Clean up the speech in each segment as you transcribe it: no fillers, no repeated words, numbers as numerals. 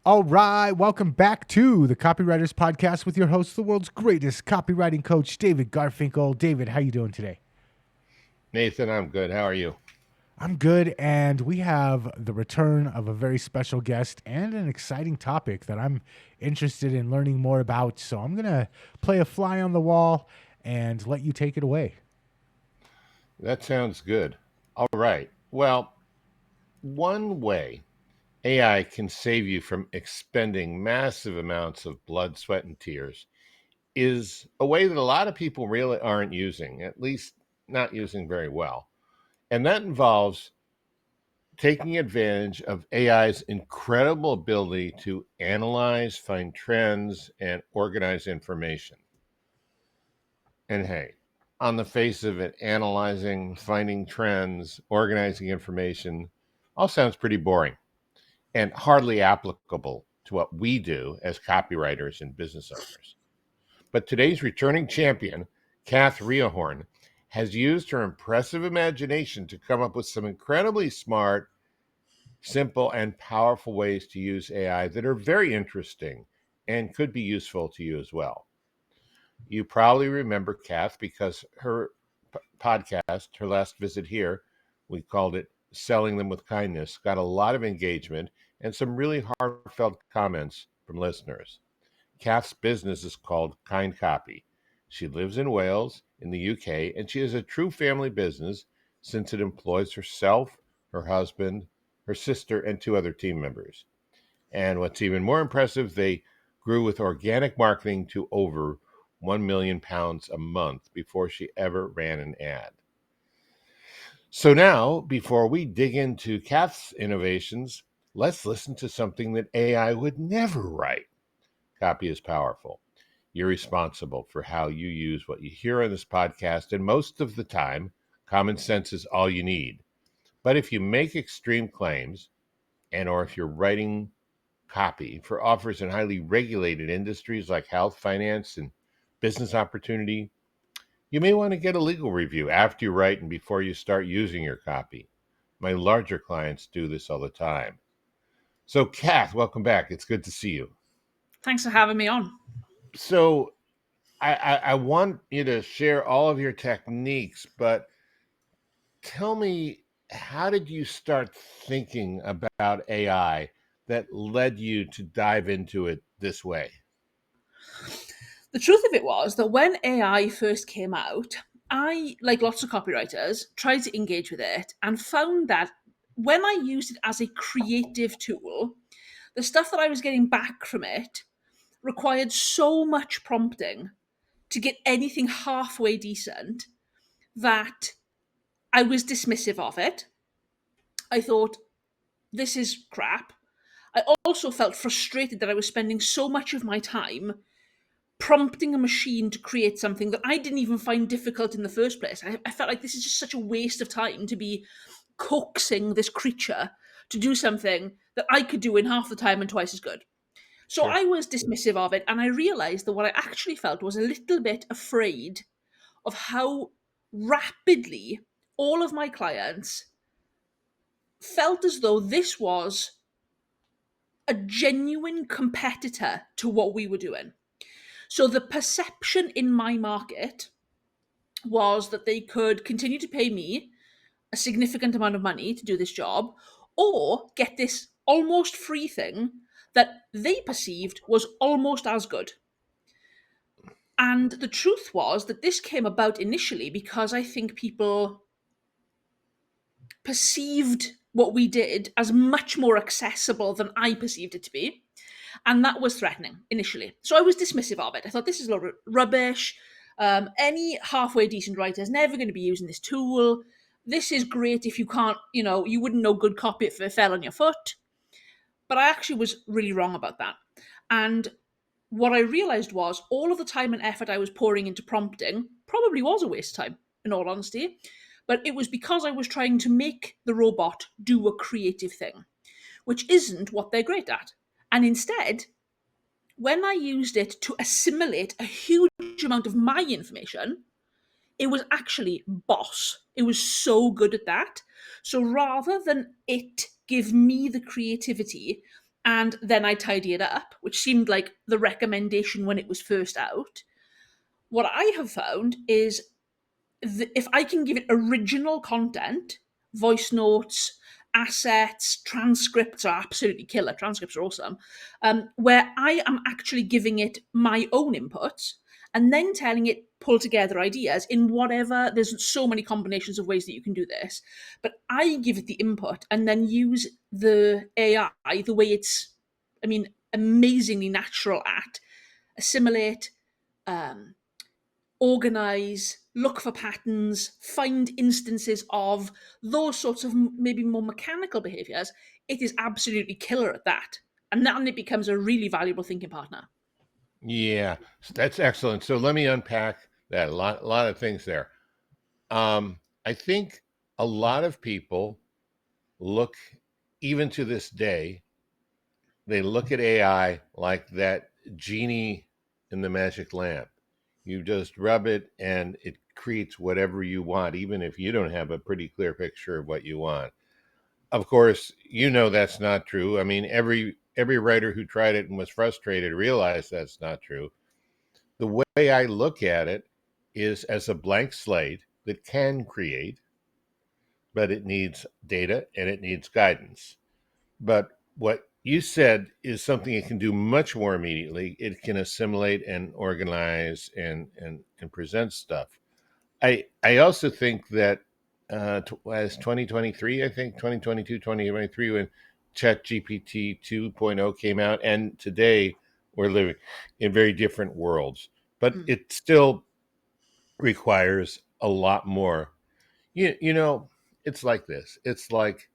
All right, welcome back to the Copywriters Podcast with your host, the world's greatest copywriting coach, David Garfinkel. David, how you doing today? Nathan, I'm good. How are you? I'm good, and we have the return of a very special guest and an exciting topic that I'm interested in learning more about. So I'm going to play a fly on the wall and let you take it away. That sounds good. All right. Well, one way AI can save you from expending massive amounts of blood, sweat, and tears is a way that a lot of people really aren't using, at least not using very well. And that involves taking advantage of AI's incredible ability to analyze, find trends, and organize information. And hey, on the face of it, analyzing, finding trends, organizing information all sounds pretty boring and hardly applicable to what we do as copywriters and business owners. But today's returning champion, Cath Reohorn, has used her impressive imagination to come up with some incredibly smart, simple, and powerful ways to use AI that are very interesting and could be useful to you as well. You probably remember Cath because her podcast, her last visit here, we called it Selling Them with Kindness, got a lot of engagement and some really heartfelt comments from listeners. Cath's business is called Kind Copy. She lives in Wales, in the UK, and she is a true family business since it employs herself, her husband, her sister, and two other team members. And what's even more impressive, they grew with organic marketing to over £1 million a month before she ever ran an ad. So now, before we dig into Cath's innovations, let's listen to something that AI would never write. Copy is powerful. You're responsible for how you use what you hear on this podcast, and most of the time, common sense is all you need. But if you make extreme claims, and or if you're writing copy for offers in highly regulated industries like health, finance, and business opportunity, you may want to get a legal review after you write and before you start using your copy. My larger clients do this all the time. So, Cath, welcome back. It's good to see you. Thanks for having me on. So, I want you to share all of your techniques, but tell me, how did you start thinking about AI that led you to dive into it this way? The truth of it was that when AI first came out, I, like lots of copywriters, tried to engage with it and found that when I used it as a creative tool, the stuff that I was getting back from it required so much prompting to get anything halfway decent that I was dismissive of it. I thought, this is crap. I also felt frustrated that I was spending so much of my time prompting a machine to create something that I didn't even find difficult in the first place. I felt like this is just such a waste of time to be coaxing this creature to do something that I could do in half the time and twice as good. So Sure. I was dismissive of it, and I realized that what I actually felt was a little bit afraid of how rapidly all of my clients felt as though this was a genuine competitor to what we were doing. So the perception in my market was that they could continue to pay me a significant amount of money to do this job or get this almost free thing that they perceived was almost as good. And the truth was that this came about initially because I think people perceived what we did as much more accessible than I perceived it to be. And that was threatening initially. So I was dismissive of it. I thought this is a lot of rubbish. Any halfway decent writer is never going to be using this tool. This is great if you can't, you wouldn't know good copy if it fell on your foot. But I actually was really wrong about that. And what I realized was all of the time and effort I was pouring into prompting probably was a waste of time, in all honesty. But it was because I was trying to make the robot do a creative thing, which isn't what they're great at. And instead, when I used it to assimilate a huge amount of my information, it was actually boss. It was so good at that. So rather than it give me the creativity and then I tidy it up, which seemed like the recommendation when it was first out. What I have found is if I can give it original content, voice notes, assets, transcripts are absolutely killer. Transcripts are awesome. Where I am actually giving it my own input and then telling it pull together ideas in whatever. There's so many combinations of ways that you can do this, but I give it the input and then use the AI the way it's, I mean, amazingly natural at assimilate, um, organize, look for patterns, find instances of those sorts of maybe more mechanical behaviors. It is absolutely killer at that. And then it becomes a really valuable thinking partner. Yeah, that's excellent. So let me unpack that. A lot of things there. I think a lot of people look, even to this day, they look at AI like that genie in the magic lamp. You just rub it and it creates whatever you want, even if you don't have a pretty clear picture of what you want. Of course, that's not true. I mean, every writer who tried it and was frustrated realized that's not true. The way I look at it is as a blank slate that can create, but it needs data and it needs guidance. But what you said is something it can do much more immediately. It can assimilate and organize and present stuff. I also think that as 2023, I think 2022, 2023, when ChatGPT 2.0 came out, and today we're living in very different worlds, but it still requires a lot more. It's like this. It's like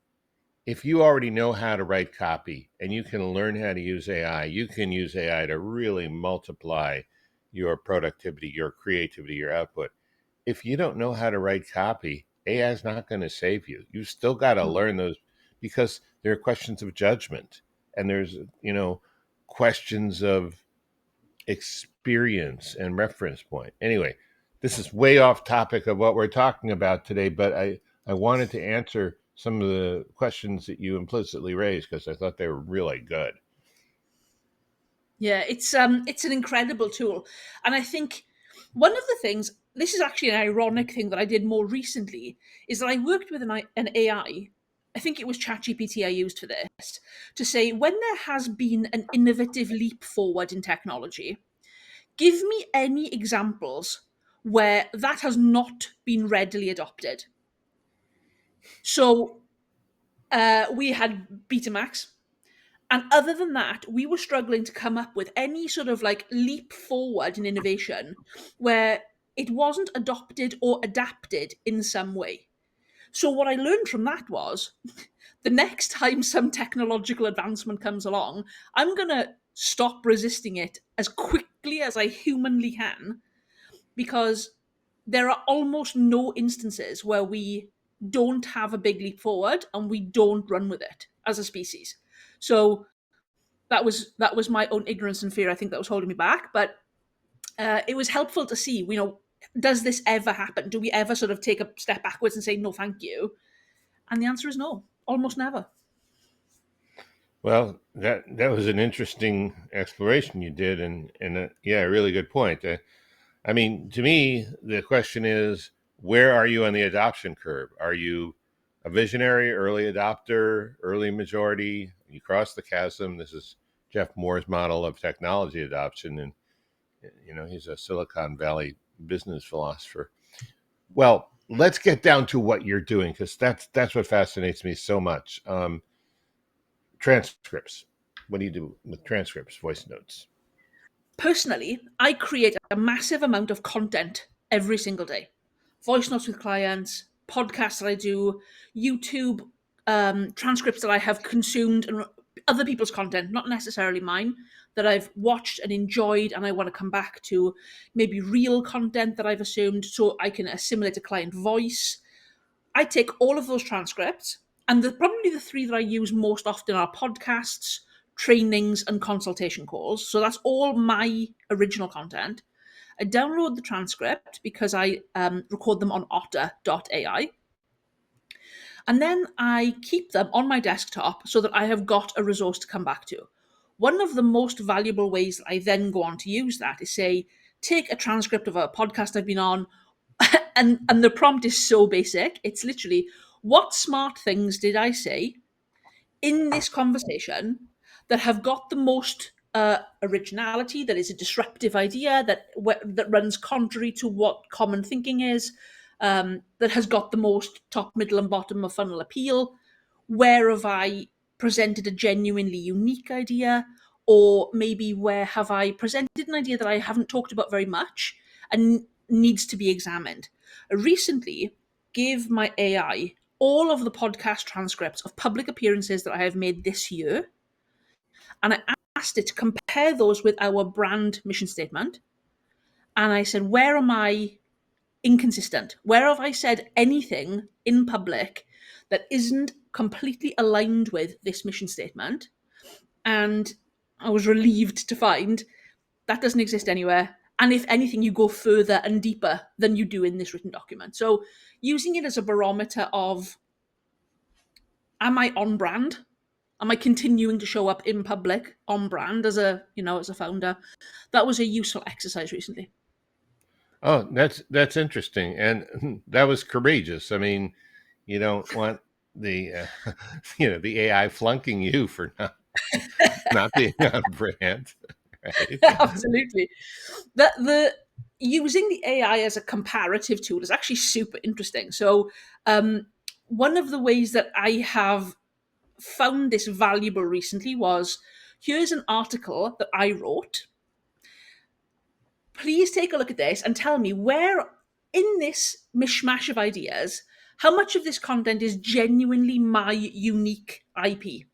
if you already know how to write copy and you can learn how to use AI, you can use AI to really multiply your productivity, your creativity, your output. If you don't know how to write copy, AI is not going to save you. You still got to learn those because there are questions of judgment and there's, questions of experience and reference point. Anyway, this is way off topic of what we're talking about today, but I wanted to answer some of the questions that you implicitly raised because I thought they were really good. Yeah, it's an incredible tool. And I think one of the things, this is actually an ironic thing that I did more recently, is that I worked with an AI. I think it was ChatGPT I used for this, to say when there has been an innovative leap forward in technology, give me any examples where that has not been readily adopted. So we had Betamax. And other than that, we were struggling to come up with any sort of like leap forward in innovation where it wasn't adopted or adapted in some way. So, what I learned from that was the next time some technological advancement comes along, I'm going to stop resisting it as quickly as I humanly can because there are almost no instances where we don't have a big leap forward and we don't run with it as a species. So, that was my own ignorance and fear. I think that was holding me back, but it was helpful to see. Does this ever happen? Do we ever sort of take a step backwards and say no, thank you? And the answer is no, almost never. Well, that was an interesting exploration you did, and yeah, a really good point. I mean, to me, the question is, where are you on the adoption curve? Are you a visionary, early adopter, early majority? You cross the chasm. This is Jeff Moore's model of technology adoption, and he's a Silicon Valley business philosopher. Well, let's get down to what you're doing because that's what fascinates me so much. Transcripts. What do you do with transcripts, voice notes? Personally, I create a massive amount of content every single day. Voice notes with clients, podcasts that I do, YouTube transcripts that I have consumed, and other people's content, not necessarily mine, that I've watched and enjoyed, and I want to come back to. Maybe real content that I've assumed so I can assimilate a client voice. I take all of those transcripts, and probably the three that I use most often are podcasts, trainings, and consultation calls. So that's all my original content. I download the transcript because I record them on otter.ai. And then I keep them on my desktop so that I have got a resource to come back to. One of the most valuable ways that I then go on to use that is say, take a transcript of a podcast I've been on, and the prompt is so basic. It's literally, what smart things did I say in this conversation that have got the most originality, that is a disruptive idea, that runs contrary to what common thinking is, that has got the most top, middle, and bottom of funnel appeal? Where have I presented a genuinely unique idea? Or maybe where have I presented an idea that I haven't talked about very much and needs to be examined? I recently gave my AI all of the podcast transcripts of public appearances that I have made this year, and I asked it to compare those with our brand mission statement. And I said, where am I inconsistent? Where have I said anything in public that isn't completely aligned with this mission statement? And I was relieved to find that doesn't exist anywhere. And if anything, you go further and deeper than you do in this written document. So using it as a barometer of, am I on brand? Am I continuing to show up in public on brand as a founder? That was a useful exercise recently. Oh, that's interesting, and that was courageous. I mean, you don't want the the AI flunking you for not being on brand, right? Absolutely. The using the AI as a comparative tool is actually super interesting. So one of the ways that I have found this valuable recently was, here's an article that I wrote. Please take a look at this and tell me where in this mishmash of ideas, how much of this content is genuinely my unique IP.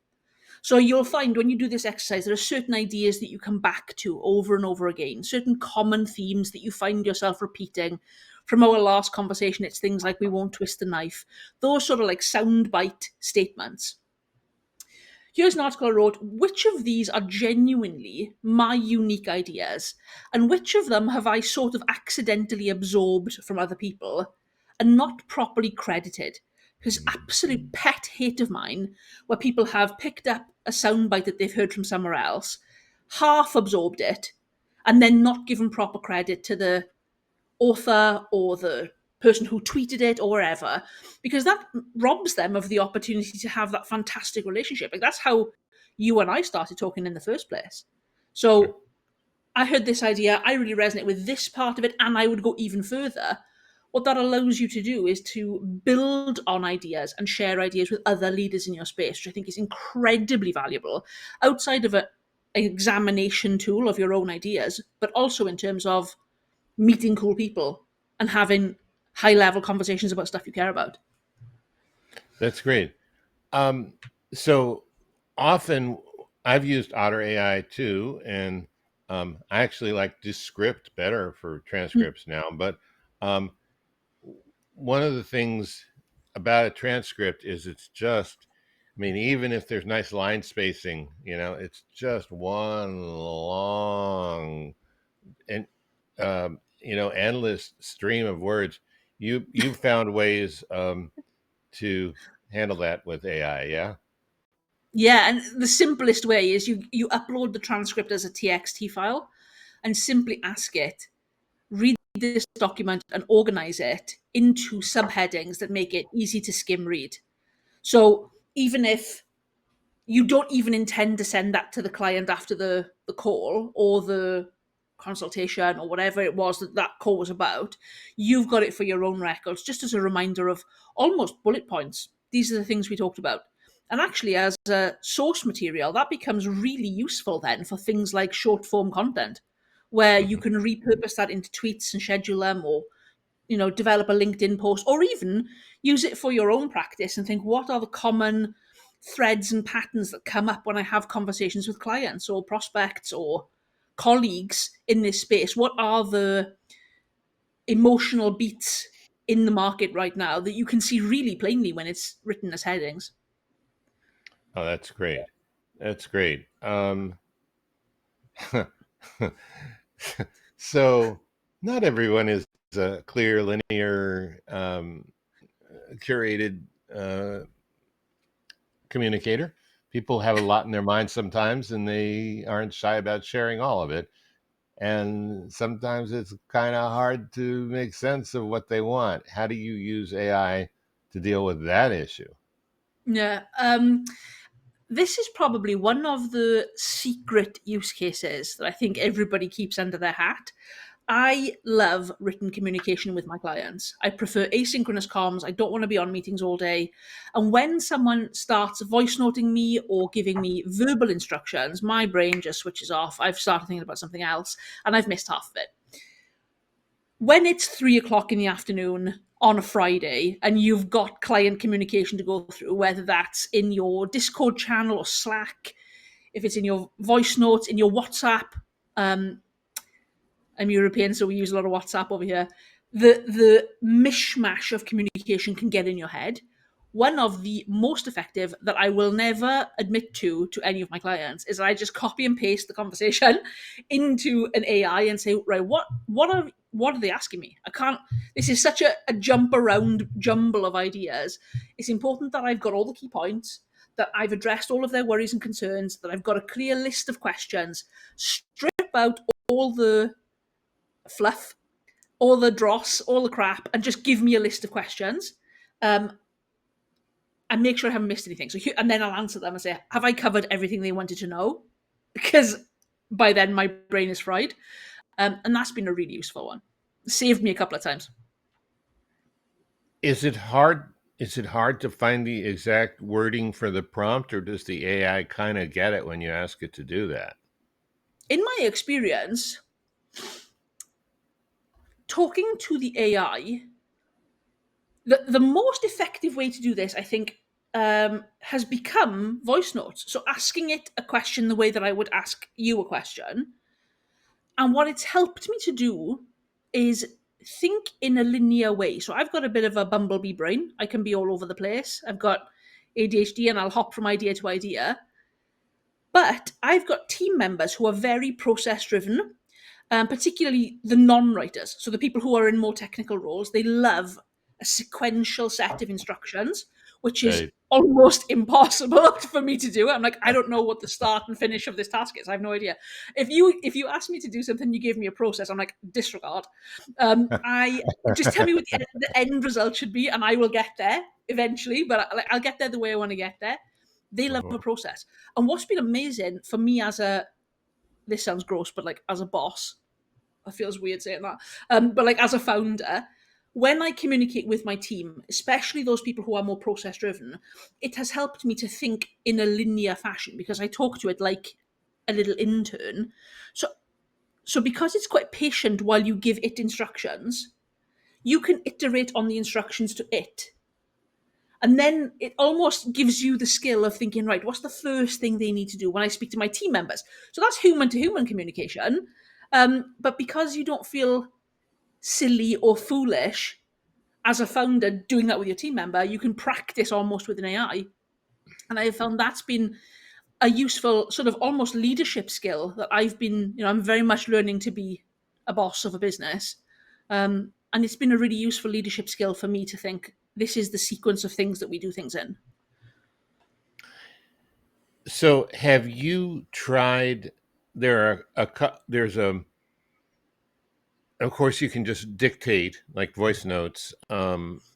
So you'll find when you do this exercise, there are certain ideas that you come back to over and over again, certain common themes that you find yourself repeating. From our last conversation, it's things like, we won't twist the knife, those sort of like soundbite statements. Here's an article I wrote. Which of these are genuinely my unique ideas? And which of them have I sort of accidentally absorbed from other people and not properly credited? Because absolute pet hate of mine, where people have picked up a soundbite that they've heard from somewhere else, half absorbed it, and then not given proper credit to the author or the person who tweeted it or wherever, because that robs them of the opportunity to have that fantastic relationship. Like, that's how you and I started talking in the first place. Sure. So I heard this idea, I really resonate with this part of it, and I would go even further. What that allows you to do is to build on ideas and share ideas with other leaders in your space, which I think is incredibly valuable outside of an examination tool of your own ideas, but also in terms of meeting cool people and having high level conversations about stuff you care about. That's great. Um, so often I've used Otter AI too, and I actually like Descript better for transcripts now. But um, one of the things about a transcript is it's just, I mean, even if there's nice line spacing, it's just one long and endless stream of words. You've found ways to handle that with AI, yeah? Yeah, and the simplest way is you upload the transcript as a TXT file and simply ask it, read this document and organize it into subheadings that make it easy to skim read. So even if you don't even intend to send that to the client after the call or the consultation or whatever it was that call was about, you've got it for your own records, just as a reminder of almost bullet points. These are the things we talked about. And actually, as a source material, that becomes really useful then for things like short form content, where you Mhm. can repurpose that into tweets and schedule them, or develop a LinkedIn post, or even use it for your own practice and think, what are the common threads and patterns that come up when I have conversations with clients or prospects or colleagues in this space? What are the emotional beats in the market right now that you can see really plainly when it's written as headings? Oh, that's great. That's great. So not everyone is a clear, linear, curated uh, communicator. People have a lot in their mind sometimes, and they aren't shy about sharing all of it. And sometimes it's kind of hard to make sense of what they want. How do you use AI to deal with that issue? Yeah. This is probably one of the secret use cases that I think everybody keeps under their hat. I love written communication with my clients. I prefer asynchronous comms. I don't want to be on meetings all day. And when someone starts voice noting me or giving me verbal instructions, my brain just switches off. I've started thinking about something else and I've missed half of it. When it's 3 o'clock in the afternoon on a Friday and you've got client communication to go through, whether that's in your Discord channel or Slack, if it's in your voice notes, in your WhatsApp, um, I'm European, so we use a lot of WhatsApp over here. The mishmash of communication can get in your head. One of the most effective that I will never admit to any of my clients is I just copy and paste the conversation into an AI and say, right, what are they asking me? I can't. This is such a jump around jumble of ideas. It's important that I've got all the key points, that I've addressed all of their worries and concerns, that I've got a clear list of questions, strip out all the fluff, all the dross, all the crap, and just give me a list of questions, um, and make sure I haven't missed anything. And then I'll answer them and say, "Have I covered everything they wanted to know?" Because by then my brain is fried, and that's been a really useful one. Saved me a couple of times. Is it hard? Is it hard to find the exact wording for the prompt, or does the AI kind of get it when you ask it to do that? In my experience, talking to the AI, the most effective way to do this, I think, has become voice notes. So asking it a question the way that I would ask you a question. And what it's helped me to do is think in a linear way. So I've got a bit of a bumblebee brain. I can be all over the place. I've got ADHD and I'll hop from idea to idea. But I've got team members who are very process driven, particularly the non-writers. So the people who are in more technical roles, they love a sequential set of instructions, which is Right. almost impossible for me to do. I'm like, I don't know what the start and finish of this task is. I have no idea. If you ask me to do something, you give me a process. I'm like, disregard. I just tell me what the end result should be, and I will get there eventually. But I'll get there the way I want to get there. They love a process, and what's been amazing for me as a, this sounds gross, but like as a boss, it feels weird saying that. But like as a founder, when I communicate with my team, especially those people who are more process driven, it has helped me to think in a linear fashion because I talk to it like a little intern. So so because it's quite patient while you give it instructions, you can iterate on the instructions to it. And then it almost gives you the skill of thinking, right, what's the first thing they need to do when I speak to my team members? So that's human to human communication. But because you don't feel silly or foolish as a founder doing that with your team member, you can practice almost with an AI. And I have found that's been a useful sort of almost leadership skill that I've been, I'm very much learning to be a boss of a business. And it's been a really useful leadership skill for me to think this is the sequence of things that we do things in. So, have you tried? There's a. Of course, you can just dictate like voice notes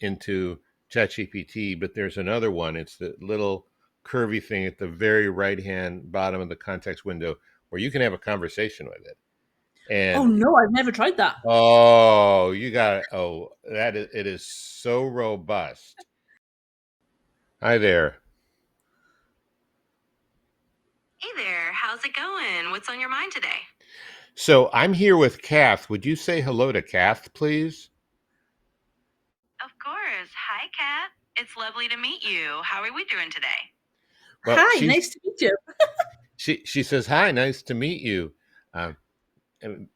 into ChatGPT, but there's another one. It's the little curvy thing at the very right hand bottom of the context window where you can have a conversation with it. Oh And no, I've never tried that. oh, you got it. Oh, that is it is so robust. Hi there. Hey there, how's it going? What's on your mind today? So I'm here with Cath. Would you say hello to Cath, please? Of course. Hi, Kat. It's lovely to meet you. How are we doing today? Well, Hi, nice to meet you. she says hi. Nice to meet you. Um, and,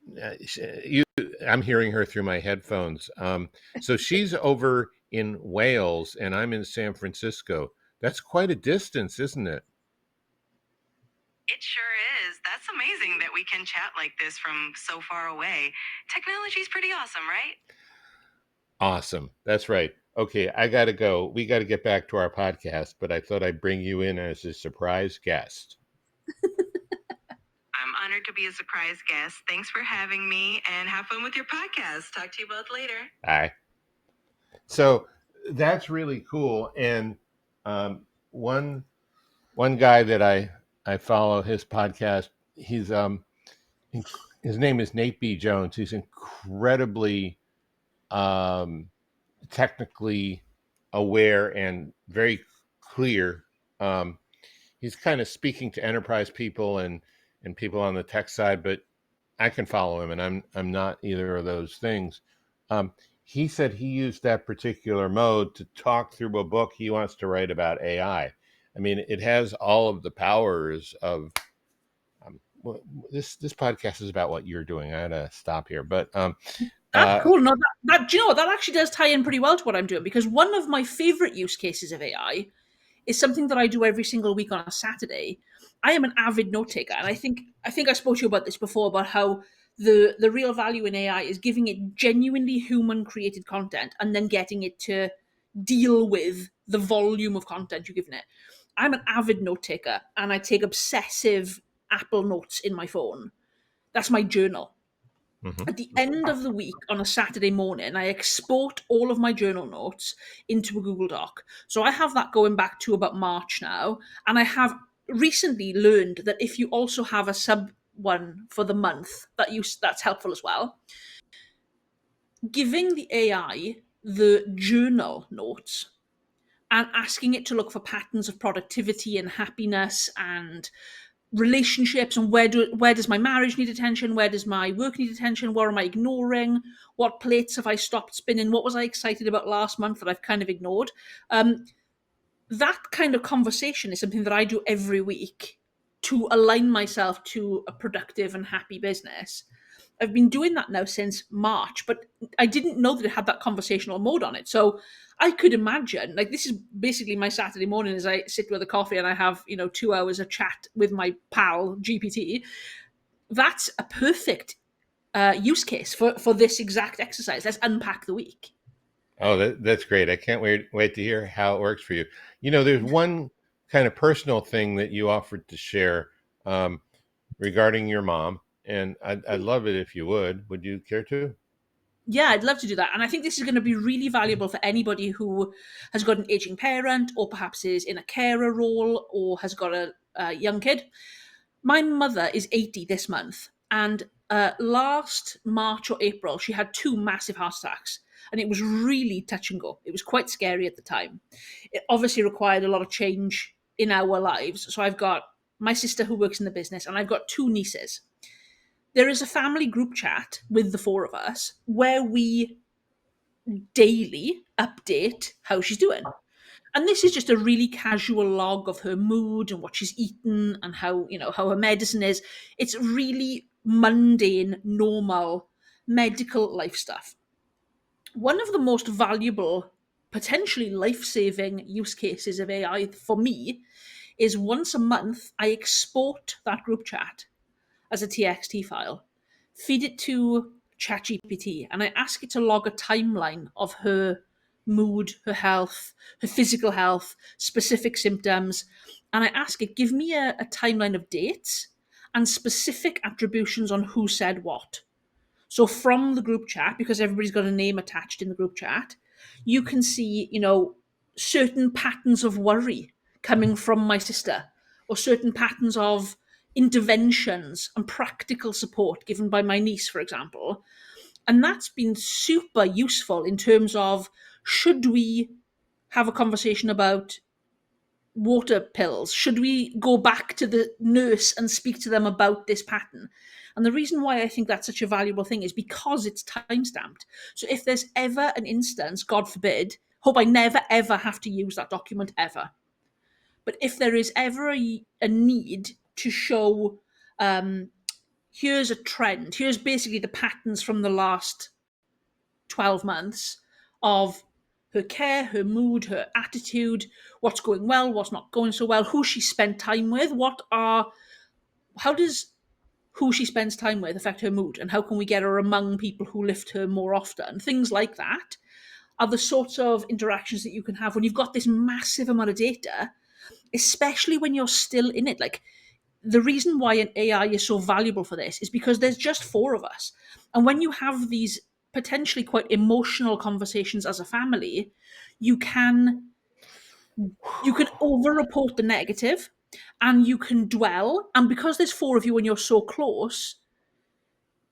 you, I'm hearing her through my headphones. So she's over in Wales, and I'm in San Francisco. That's quite a distance, isn't it? It sure is. That's amazing that we can chat like this from so far away. Technology's pretty awesome, right? Awesome. That's right. Okay, I got to go. We got to get back to our podcast, but I thought I'd bring you in as a surprise guest. I'm honored to be a surprise guest. Thanks for having me, and have fun with your podcast. Talk to you both later. Hi. So that's really cool. And one guy that I follow his podcast. He's his name is Nate B. Jones. He's incredibly um, technically aware and very clear. Um, he's kind of speaking to enterprise people and people on the tech side, but I can follow him, and I'm not either of those things. Um, he said he used that particular mode to talk through a book he wants to write about AI. I mean, it has all of the powers of this podcast is about what you're doing. I gotta stop here, but That's cool. No, do you know what? That actually does tie in pretty well to what I'm doing, because one of my favorite use cases of AI is something that I do every single week on a Saturday. I am an avid note taker, and I think I spoke to you about this before, about how the real value in AI is giving it genuinely human created content and then getting it to deal with the volume of content you're giving it. I'm an avid note taker, and I take obsessive Apple Notes in my phone. That's my journal. mhm. At the end of the week on a Saturday morning, I export all of my journal notes into a Google Doc. So I have that going back to about March now. And I have recently learned that if you also have a sub one for the month, that's helpful as well. Giving the AI the journal notes and asking it to look for patterns of productivity and happiness and relationships, and where does my marriage need attention, where does my work need attention, what am I ignoring, what plates have I stopped spinning, what was I excited about last month that I've kind of ignored. That kind of conversation is something that I do every week to align myself to a productive and happy business. I've been doing that now since March, but I didn't know that it had that conversational mode on it. So I could imagine, like, this is basically my Saturday morning as I sit with a coffee and I have, 2 hours of chat with my pal GPT. That's a perfect use case for this exact exercise. Let's unpack the week. Oh, that's great. I can't wait to hear how it works for you. There's one kind of personal thing that you offered to share regarding your mom, and I'd love it if you would. Would you care to? Yeah, I'd love to do that. And I think this is going to be really valuable for anybody who has got an aging parent, or perhaps is in a carer role, or has got a young kid. My mother is 80 this month, and last March or April, she had 2 massive heart attacks, and it was really touch and go. It was quite scary at the time. It obviously required a lot of change in our lives. So I've got my sister who works in the business, and I've got 2 nieces. There is a family group chat with the 4 of us where we daily update how she's doing. And this is just a really casual log of her mood and what she's eaten and how her medicine is. It's really mundane, normal medical life stuff. One of the most valuable, potentially life-saving use cases of AI for me is once a month I export that group chat as a TXT file, feed it to ChatGPT, and I ask it to log a timeline of her mood, her health, her physical health, specific symptoms. And I ask it, give me a timeline of dates and specific attributions on who said what. So from the group chat, because everybody's got a name attached in the group chat, you can see, certain patterns of worry coming from my sister, or certain patterns of interventions and practical support given by my niece, for example. And that's been super useful in terms of, should we have a conversation about water pills? Should we go back to the nurse and speak to them about this pattern? And the reason why I think that's such a valuable thing is because it's time stamped. So if there's ever an instance, God forbid, hope I never ever have to use that document ever. But if there is ever a need to show, here's a trend, here's basically the patterns from the last 12 months of her care, her mood, her attitude, what's going well, what's not going so well, who she spent time with, how does who she spends time with affect her mood, and how can we get her among people who lift her more often, things like that. are the sorts of interactions that you can have when you've got this massive amount of data, especially when you're still in it. Like, the reason why an AI is so valuable for this is because there's just four of us. And when you have these potentially quite emotional conversations as a family, you can over-report the negative, and you can dwell. And because there's four of you and you're so close,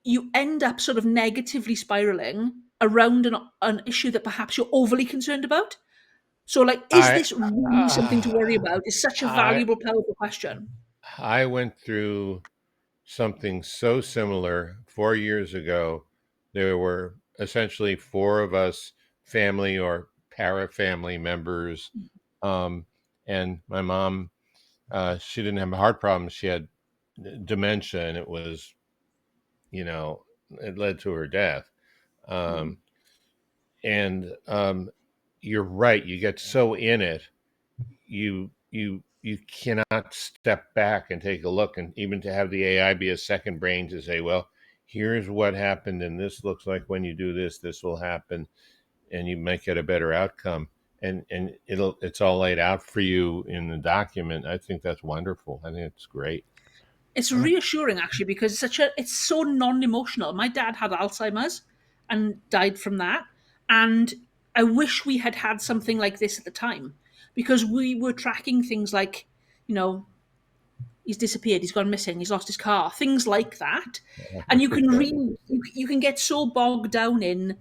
you end up sort of negatively spiraling around an issue that perhaps you're overly concerned about. So, like, is I this really something to worry about? Is such a I valuable, powerful question. I went through something so similar 4 years ago. There were essentially four of us, family or para family members, um, and my mom. She didn't have a heart problem; she had dementia, and it led to her death. Um, and you're right; you get so in it, you cannot step back and take a look, and even to have the AI be a second brain to say, well, here's what happened, and this looks like when you do this, this will happen, and you might get a better outcome. And it's all laid out for you in the document. I think that's wonderful. I think it's great. It's reassuring, actually, because it's so non-emotional. My dad had Alzheimer's and died from that, and I wish we had had something like this at the time, because we were tracking things like, you know, he's disappeared, he's gone missing, he's lost his car, things like that. And you can you can get so bogged down in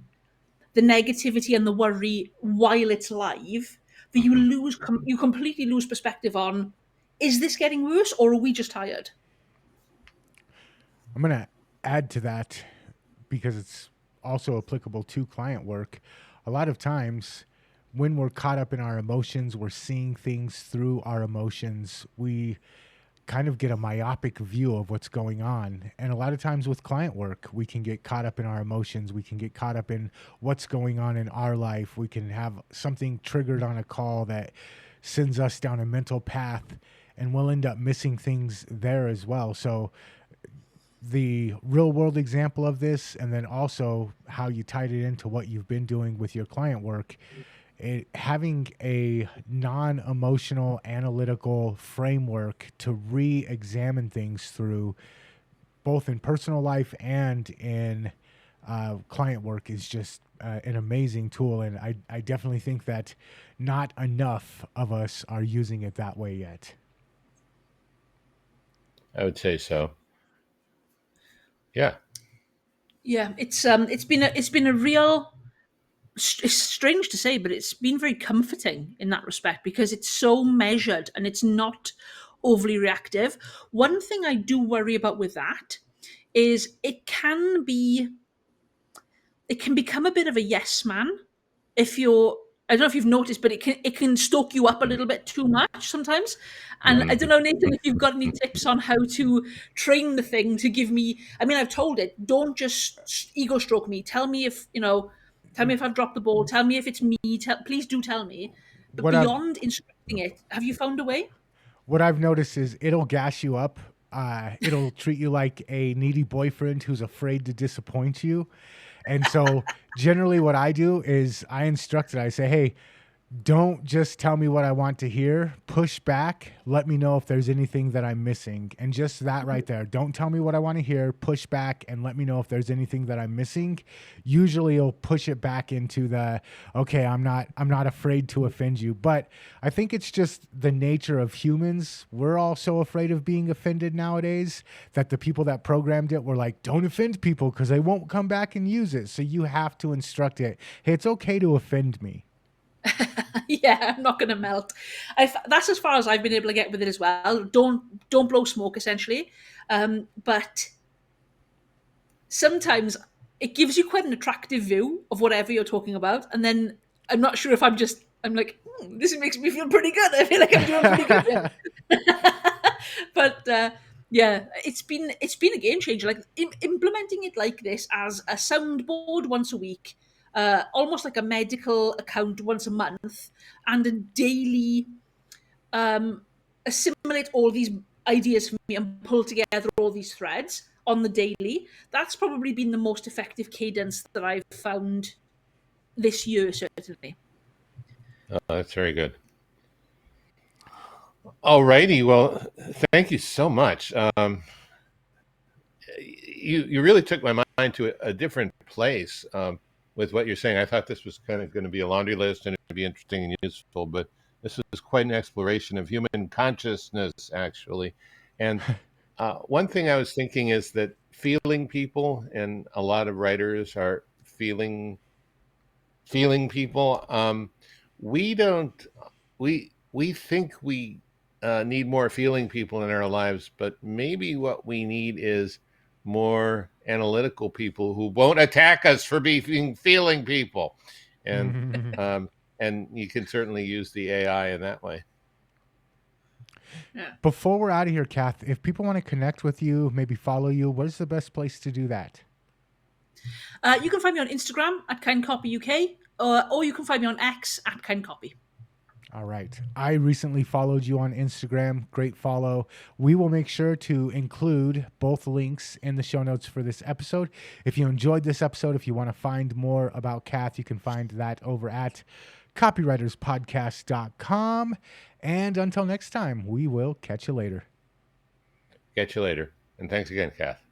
the negativity and the worry while it's live that you completely lose perspective on, is this getting worse or are we just tired? I'm going to add to that because it's also applicable to client work. A lot of times when we're caught up in our emotions, we're seeing things through our emotions. We kind of get a myopic view of what's going on. And a lot of times with client work, we can get caught up in our emotions. We can get caught up in what's going on in our life. We can have something triggered on a call that sends us down a mental path, and we'll end up missing things there as well. So the real world example of this, and then also how you tied it into what you've been doing with your client work, having a non-emotional analytical framework to re-examine things through, both in personal life and in client work, is just an amazing tool. And I definitely think that not enough of us are using it that way yet. I would say so. Yeah. Yeah, it's been a real, it's strange to say, but it's been very comforting in that respect, because it's so measured and it's not overly reactive. One thing I do worry about with that is it can become a bit of a yes man if you're, I don't know if you've noticed, but it can stoke you up a little bit too much sometimes. And I don't know, Nathan, if you've got any tips on how to train the thing to give me. I mean, I've told it, don't just ego stroke me. Tell me if tell me if I've dropped the ball. Tell me if it's me. Please do tell me. But What I've beyond instructing it, have you found a way? what I've noticed is it'll gas you up. It'll treat you like a needy boyfriend who's afraid to disappoint you. And so generally what I do is I instruct it. I say, hey, don't just tell me what I want to hear. Push back. Let me know if there's anything that I'm missing. And just that right there. Don't tell me what I want to hear. Push back and let me know if there's anything that I'm missing. Usually it'll push it back into the, okay, I'm not afraid to offend you. But I think it's just the nature of humans. We're all so afraid of being offended nowadays that the people that programmed it were like, don't offend people because they won't come back and use it. So you have to instruct it, hey, it's okay to offend me. Yeah, I'm not going to melt. That's as far as I've been able to get with it as well. Don't blow smoke, essentially. But sometimes it gives you quite an attractive view of whatever you're talking about, and then I'm not sure if I'm like, this makes me feel pretty good. I feel like I'm doing pretty good. Yeah. But yeah, it's been a game changer. Like implementing it like this as a soundboard once a week, almost like a medical account once a month, and a daily assimilate all these ideas for me and pull together all these threads on the daily. That's probably been the most effective cadence that I've found this year, certainly. That's very good. All righty. Well, thank you so much. You really took my mind to a different place with what you're saying. I thought this was kind of going to be a laundry list and it'd be interesting and useful, but this is quite an exploration of human consciousness, actually. And one thing I was thinking is that feeling people, and a lot of writers are feeling people. We don't. We think we need more feeling people in our lives, but maybe what we need is more analytical people who won't attack us for being feeling people, and um, and you can certainly use the AI in that way. Yeah. Before we're out of here, Cath, if people want to connect with you, maybe follow you, what is the best place to do that? You can find me on Instagram at KindCopyUK, or you can find me on X at KindCopy. All right. I recently followed you on Instagram. Great follow. We will make sure to include both links in the show notes for this episode. If you enjoyed this episode, if you want to find more about Cath, you can find that over at copywriterspodcast.com. And until next time, we will catch you later. Catch you later. And thanks again, Cath.